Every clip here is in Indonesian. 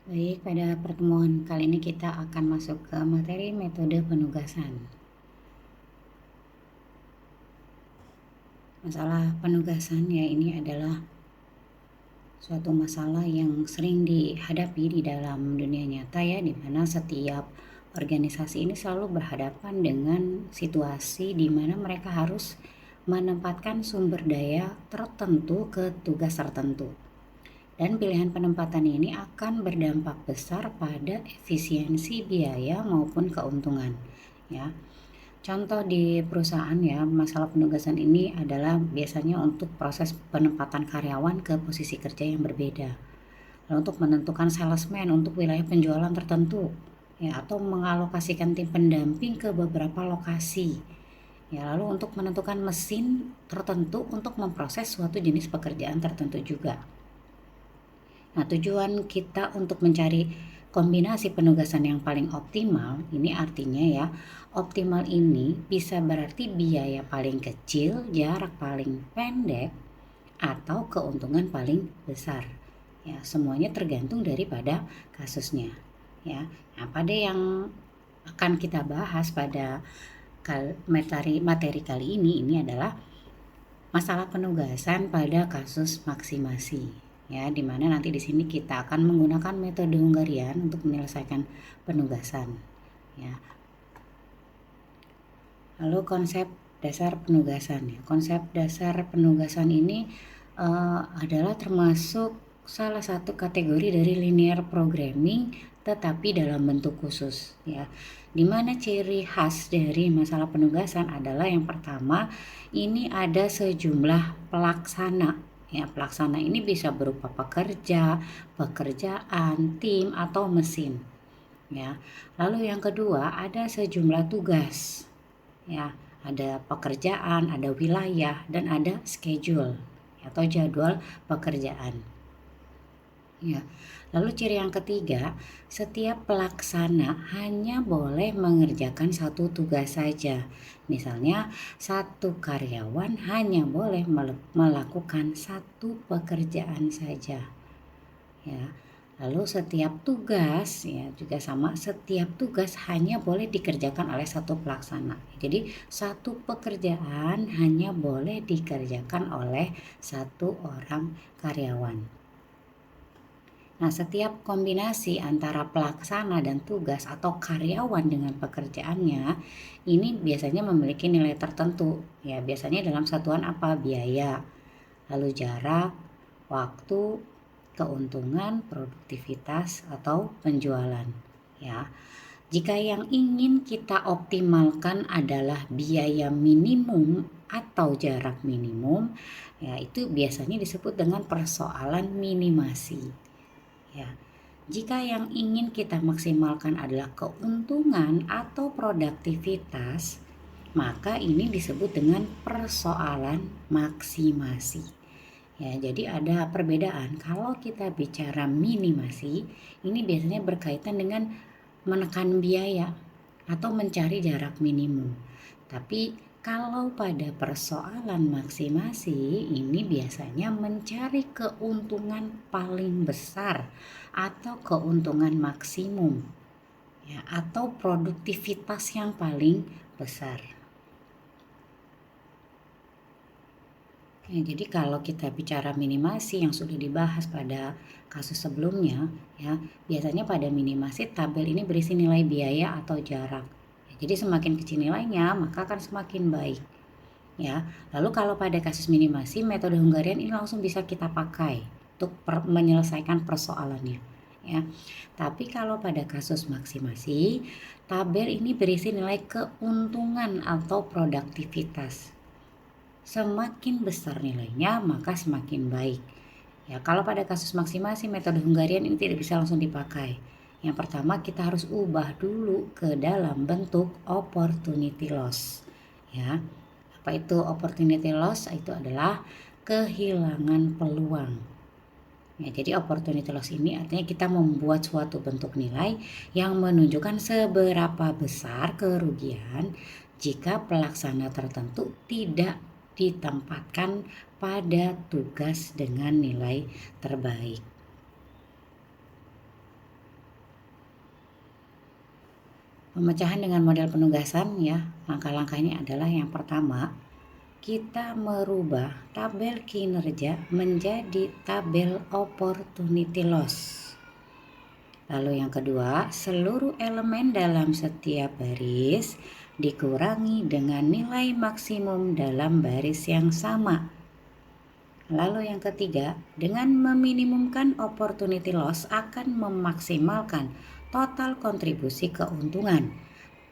Baik, pada pertemuan kali ini kita akan masuk ke materi metode penugasan. Masalah penugasan ya ini adalah suatu masalah yang sering dihadapi di dalam dunia nyata ya, di mana setiap organisasi ini selalu berhadapan dengan situasi di mana mereka harus menempatkan sumber daya tertentu ke tugas tertentu. Dan pilihan penempatan ini akan berdampak besar pada efisiensi biaya maupun keuntungan ya. Contoh di perusahaan ya, masalah penugasan ini adalah biasanya untuk proses penempatan karyawan ke posisi kerja yang berbeda. Lalu untuk menentukan salesman untuk wilayah penjualan tertentu ya, atau mengalokasikan tim pendamping ke beberapa lokasi. Ya, lalu untuk menentukan mesin tertentu untuk memproses suatu jenis pekerjaan tertentu juga. Nah, tujuan kita untuk mencari kombinasi penugasan yang paling optimal, ini artinya ya, optimal ini bisa berarti biaya paling kecil, jarak paling pendek, atau keuntungan paling besar. Ya, semuanya tergantung daripada kasusnya. Ya, nah, pada yang akan kita bahas pada materi kali ini adalah masalah penugasan pada kasus maksimasi ya, dimana nanti di sini kita akan menggunakan metode Hungarian untuk menyelesaikan penugasan ya. Lalu konsep dasar penugasan ya. Konsep dasar penugasan ini adalah termasuk salah satu kategori dari linear programming tetapi dalam bentuk khusus ya. Dimana ciri khas dari masalah penugasan adalah yang pertama, ini ada sejumlah pelaksana ya. Pelaksana ini bisa berupa pekerja, pekerjaan, tim atau mesin ya. Lalu yang kedua, ada sejumlah tugas ya, ada pekerjaan, ada wilayah, dan ada schedule atau jadwal pekerjaan ya. Lalu ciri yang ketiga, setiap pelaksana hanya boleh mengerjakan satu tugas saja. Misalnya satu karyawan hanya boleh melakukan satu pekerjaan saja ya. Lalu setiap tugas ya juga sama, setiap tugas hanya boleh dikerjakan oleh satu pelaksana. Jadi satu pekerjaan hanya boleh dikerjakan oleh satu orang karyawan. Nah, setiap kombinasi antara pelaksana dan tugas atau karyawan dengan pekerjaannya ini biasanya memiliki nilai tertentu ya, biasanya dalam satuan apa? Biaya, lalu jarak, waktu, keuntungan, produktivitas atau penjualan ya. Jika yang ingin kita optimalkan adalah biaya minimum atau jarak minimum ya, itu biasanya disebut dengan persoalan minimasi ya. Jika yang ingin kita maksimalkan adalah keuntungan atau produktivitas, maka ini disebut dengan persoalan maksimasi. Ya, jadi ada perbedaan. Kalau kita bicara minimasi, ini biasanya berkaitan dengan menekan biaya atau mencari jarak minimum. Tapi kalau pada persoalan maksimasi, ini biasanya mencari keuntungan paling besar atau keuntungan maksimum ya, atau produktivitas yang paling besar. Ya, jadi kalau kita bicara minimasi yang sudah dibahas pada kasus sebelumnya ya, biasanya pada minimasi tabel ini berisi nilai biaya atau jarak. Ya, jadi semakin kecil nilainya maka akan semakin baik ya. Lalu kalau pada kasus minimasi, metode Hungarian ini langsung bisa kita pakai untuk menyelesaikan persoalannya ya. Tapi kalau pada kasus maksimasi, tabel ini berisi nilai keuntungan atau produktivitas. Semakin besar nilainya maka semakin baik ya. Kalau pada kasus maksimasi, metode Hungarian ini tidak bisa langsung dipakai. Yang pertama, kita harus ubah dulu ke dalam bentuk opportunity loss ya. Apa itu opportunity loss? Itu adalah kehilangan peluang ya. Jadi opportunity loss ini artinya kita membuat suatu bentuk nilai yang menunjukkan seberapa besar kerugian jika pelaksana tertentu tidak ditempatkan pada tugas dengan nilai terbaik. Pemecahan dengan model penugasan ya, langkah-langkahnya adalah yang pertama, kita merubah tabel kinerja menjadi tabel opportunity loss. Lalu yang kedua, seluruh elemen dalam setiap baris dikurangi dengan nilai maksimum dalam baris yang sama. Lalu yang ketiga, dengan meminimumkan opportunity loss akan memaksimalkan total kontribusi keuntungan,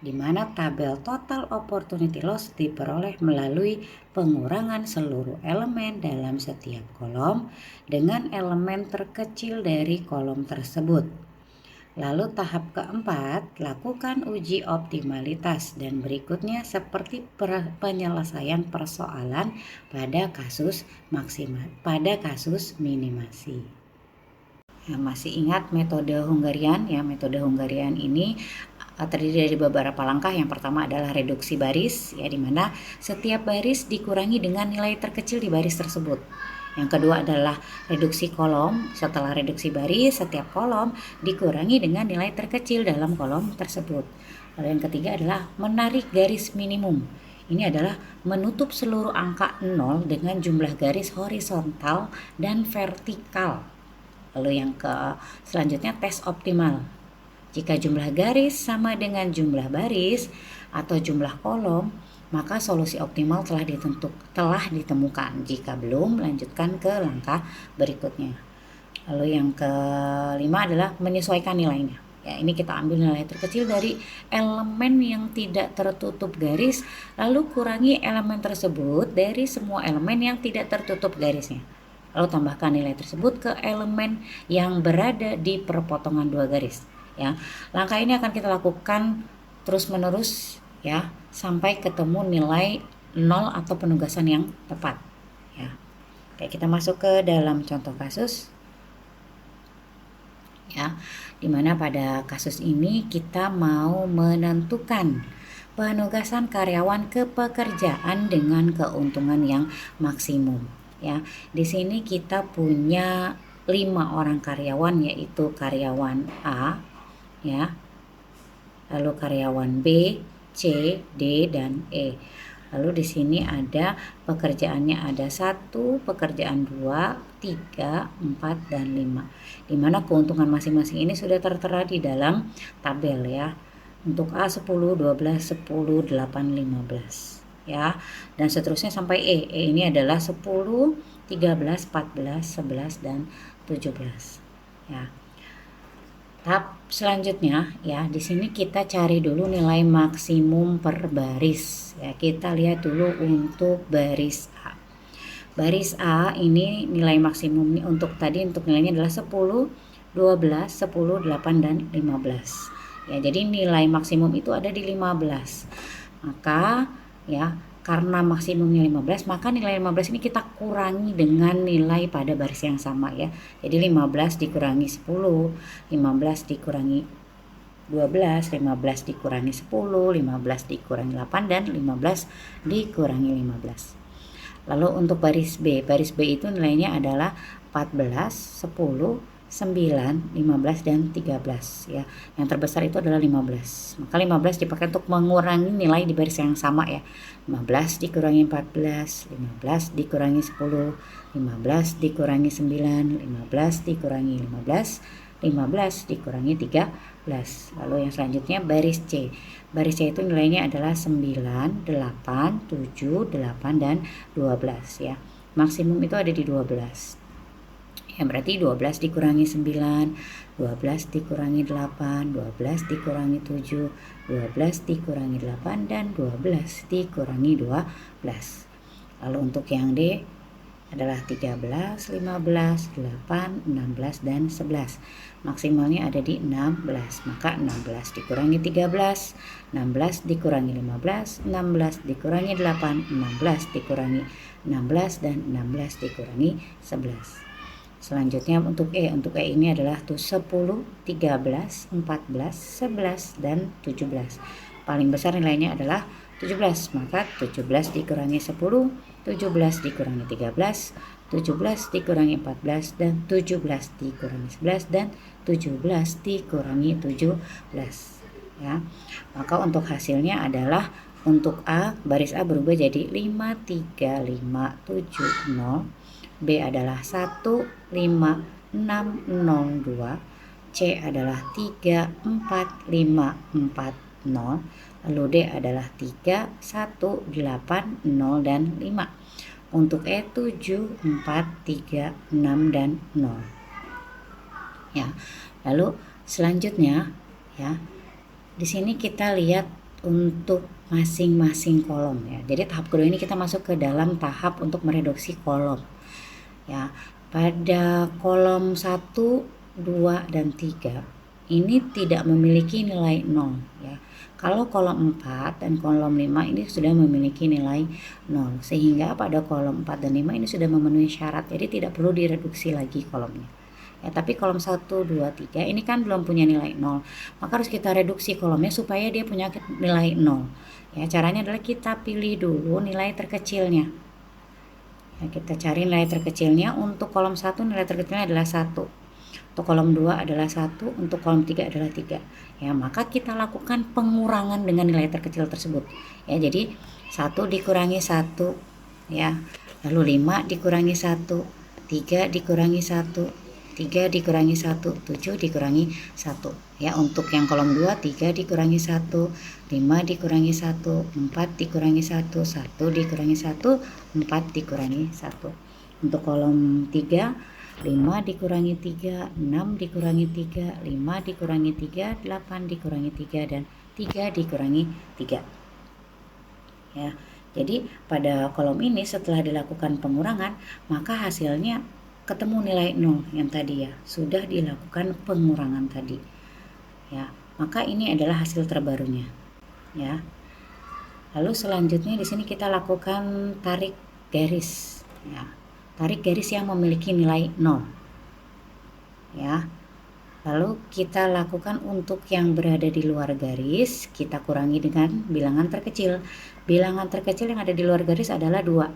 di mana tabel total opportunity loss diperoleh melalui pengurangan seluruh elemen dalam setiap kolom dengan elemen terkecil dari kolom tersebut. Lalu tahap keempat, lakukan uji optimalitas dan berikutnya seperti penyelesaian persoalan pada kasus minimasi. Nah, masih ingat metode Hungarian ya? Metode Hungarian ini terdiri dari beberapa langkah. Yang pertama adalah reduksi baris ya, di mana setiap baris dikurangi dengan nilai terkecil di baris tersebut. Yang kedua adalah reduksi kolom. Setelah reduksi baris, setiap kolom dikurangi dengan nilai terkecil dalam kolom tersebut. Lalu yang ketiga adalah menarik garis minimum. Ini adalah menutup seluruh angka 0 dengan jumlah garis horizontal dan vertikal. Lalu yang selanjutnya tes optimal. Jika jumlah garis sama dengan jumlah baris atau jumlah kolom, maka solusi optimal telah ditemukan. Jika belum, lanjutkan ke langkah berikutnya. Lalu yang kelima adalah menyesuaikan nilainya. Ya, ini kita ambil nilai terkecil dari elemen yang tidak tertutup garis, lalu kurangi elemen tersebut dari semua elemen yang tidak tertutup garisnya. Lalu tambahkan nilai tersebut ke elemen yang berada di perpotongan dua garis. Ya, langkah ini akan kita lakukan terus-menerus ya, sampai ketemu nilai 0 atau penugasan yang tepat ya. Oke, kita masuk ke dalam contoh kasus ya, dimana pada kasus ini kita mau menentukan penugasan karyawan ke pekerjaan dengan keuntungan yang maksimum ya. Di sini kita punya 5 orang karyawan, yaitu karyawan A ya, lalu karyawan B, C, D, dan E. Lalu di sini ada pekerjaannya, ada 1, pekerjaan 2, 3, 4, dan 5. Dimana keuntungan masing-masing ini sudah tertera di dalam tabel ya. Untuk A 10, 12, 10, 8, 15 ya. Dan seterusnya sampai E. E ini adalah 10, 13, 14, 11, dan 17 ya. Tahap selanjutnya ya, di sini kita cari dulu nilai maksimum per baris ya. Kita lihat dulu untuk baris A. Baris A ini nilai maksimum untuk nilainya adalah 10, 12, 10, 8, dan 15. Ya, jadi nilai maksimum itu ada di 15. Maka ya, karena maksimumnya 15, maka nilai 15 ini kita kurangi dengan nilai pada baris yang sama ya. Jadi 15 dikurangi 10, 15 dikurangi 12, 15 dikurangi 10, 15 dikurangi 8, dan 15 dikurangi 15. Lalu untuk baris B itu nilainya adalah 14, 10, 9, 15, dan 13 ya. Yang terbesar itu adalah 15. Maka 15 dipakai untuk mengurangi nilai di baris yang sama ya. 15 dikurangi 14, 15 dikurangi 10, 15 dikurangi 9, 15 dikurangi 15, 15 dikurangi 13. Lalu yang selanjutnya baris C. Baris C itu nilainya adalah 9, 8, 7, 8, dan 12 ya. Maksimum itu ada di 12. Ya, berarti 12 dikurangi 9, 12 dikurangi 8, 12 dikurangi 7, 12 dikurangi 8, dan 12 dikurangi 12. Lalu untuk yang D adalah 13, 15, 8, 16, dan 11. Maksimalnya ada di 16. Maka 16 dikurangi 13, 16 dikurangi 15, 16 dikurangi 8, 16 dikurangi 16, dan 16 dikurangi 11. Selanjutnya untuk E ini adalah 10, 13, 14, 11, dan 17. Paling besar nilainya adalah 17, maka 17 dikurangi 10, 17 dikurangi 13, 17 dikurangi 14, dan 17 dikurangi 11, dan 17 dikurangi 17. ya. Maka untuk hasilnya adalah untuk A, baris A berubah jadi 53570, B adalah 15602, C adalah 34540, lalu D adalah 3180 dan 5. Untuk E 7, 4, 3, 6 dan 0. Ya. Lalu selanjutnya ya, di sini kita lihat untuk masing-masing kolom ya. Jadi tahap kedua ini kita masuk ke dalam tahap untuk mereduksi kolom. Ya, pada kolom 1, 2 dan 3 ini tidak memiliki nilai 0 ya. Kalau kolom 4 dan kolom 5 ini sudah memiliki nilai 0, sehingga pada kolom 4 dan 5 ini sudah memenuhi syarat, jadi tidak perlu direduksi lagi kolomnya. Ya, tapi kolom 1, 2, 3 ini kan belum punya nilai 0, maka harus kita reduksi kolomnya supaya dia punya nilai 0. Ya, caranya adalah kita pilih dulu nilai terkecilnya. Ya, kita cari nilai terkecilnya. Untuk kolom 1 nilai terkecilnya adalah 1. Untuk kolom 2 adalah 1, untuk kolom 3 adalah 3. Ya, maka kita lakukan pengurangan dengan nilai terkecil tersebut. Ya, jadi 1 dikurangi 1 ya. Lalu 5 dikurangi 1, 3 dikurangi 1, 3 dikurangi 1, 7 dikurangi 1. Ya, untuk yang kolom 2 3 dikurangi 1, 5 dikurangi 1, 4 dikurangi 1, 1 dikurangi 1, 4 dikurangi 1. Untuk kolom 3 5 dikurangi 3, 6 dikurangi 3, 5 dikurangi 3, 8 dikurangi 3, dan 3 dikurangi 3. Ya, jadi pada kolom ini setelah dilakukan pengurangan, maka hasilnya ketemu nilai 0 yang tadi ya, sudah dilakukan pengurangan tadi. Ya, maka ini adalah hasil terbarunya. Ya. Lalu selanjutnya di sini kita lakukan tarik garis. Ya. Tarik garis yang memiliki nilai 0. Ya. Lalu kita lakukan untuk yang berada di luar garis, kita kurangi dengan bilangan terkecil. Bilangan terkecil yang ada di luar garis adalah 2.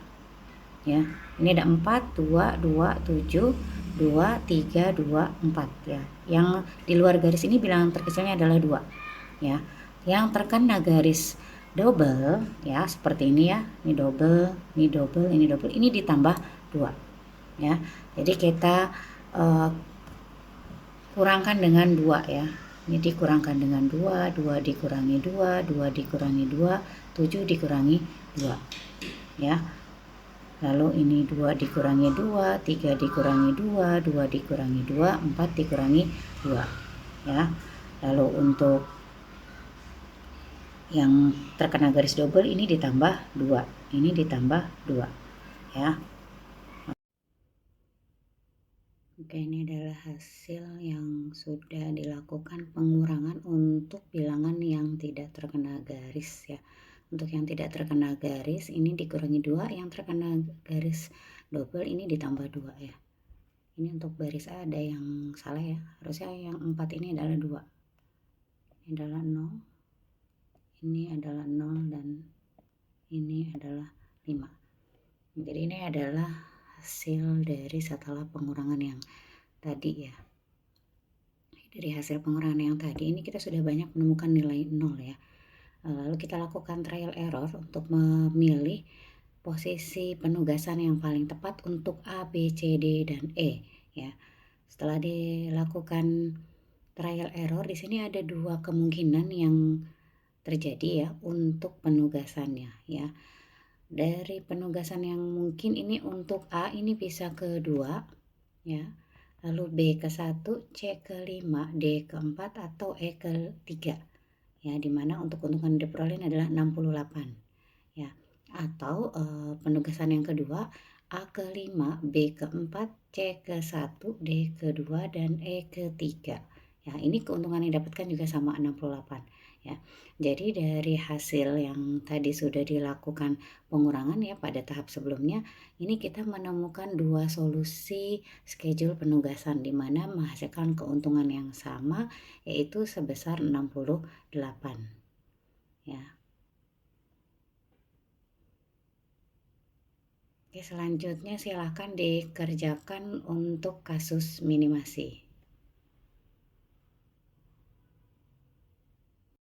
Ya. Ini ada 4, 2, 2, 7, 2, 3, 2, 4 ya. Yang di luar garis ini bilangan terkecilnya adalah 2. Ya. Yang terkena garis double ya, seperti ini ya. Ini double, ini double, ini double, ini ditambah 2. Ya. Jadi kita kurangkan dengan 2 ya. Ini dikurangkan dengan 2, 2 dikurangi 2, 2 dikurangi 2, 7 dikurangi 2. Ya. Lalu ini 2 dikurangi 2, 3 dikurangi 2, 2 dikurangi 2, 4 dikurangi 2. Ya. Lalu untuk yang terkena garis double ini ditambah 2. Ini ditambah 2. Ya. Oke, ini adalah hasil yang sudah dilakukan pengurangan untuk bilangan yang tidak terkena garis ya. Untuk yang tidak terkena garis ini dikurangi 2, yang terkena garis double ini ditambah 2 ya. Ini untuk baris A ada yang salah ya. Harusnya yang 4 ini adalah 2. Ini adalah 0. Ini adalah 0 dan ini adalah 5. Jadi ini adalah hasil dari setelah pengurangan yang tadi ya. Dari hasil pengurangan yang tadi ini kita sudah banyak menemukan nilai 0 ya. Lalu kita lakukan trial error untuk memilih posisi penugasan yang paling tepat untuk A, B, C, D, dan E ya. Setelah dilakukan trial error, di sini ada 2 kemungkinan yang terjadi ya untuk penugasannya ya. Dari penugasan yang mungkin ini untuk A ini bisa ke 2 ya. Lalu B ke 1, C ke 5, D ke 4, atau E ke 3 ya, dimana untuk keuntungan yang diperoleh adalah 68 ya. Atau penugasan yang kedua, A ke 5, B ke 4, C ke 1, D ke 2, dan E ke 3 ya. Ini keuntungan yang didapatkan juga sama 68 ya. Jadi dari hasil yang tadi sudah dilakukan pengurangan ya pada tahap sebelumnya, ini kita menemukan 2 solusi schedule penugasan di mana menghasilkan keuntungan yang sama, yaitu sebesar 68 ya. Oke, selanjutnya silakan dikerjakan untuk kasus minimasi.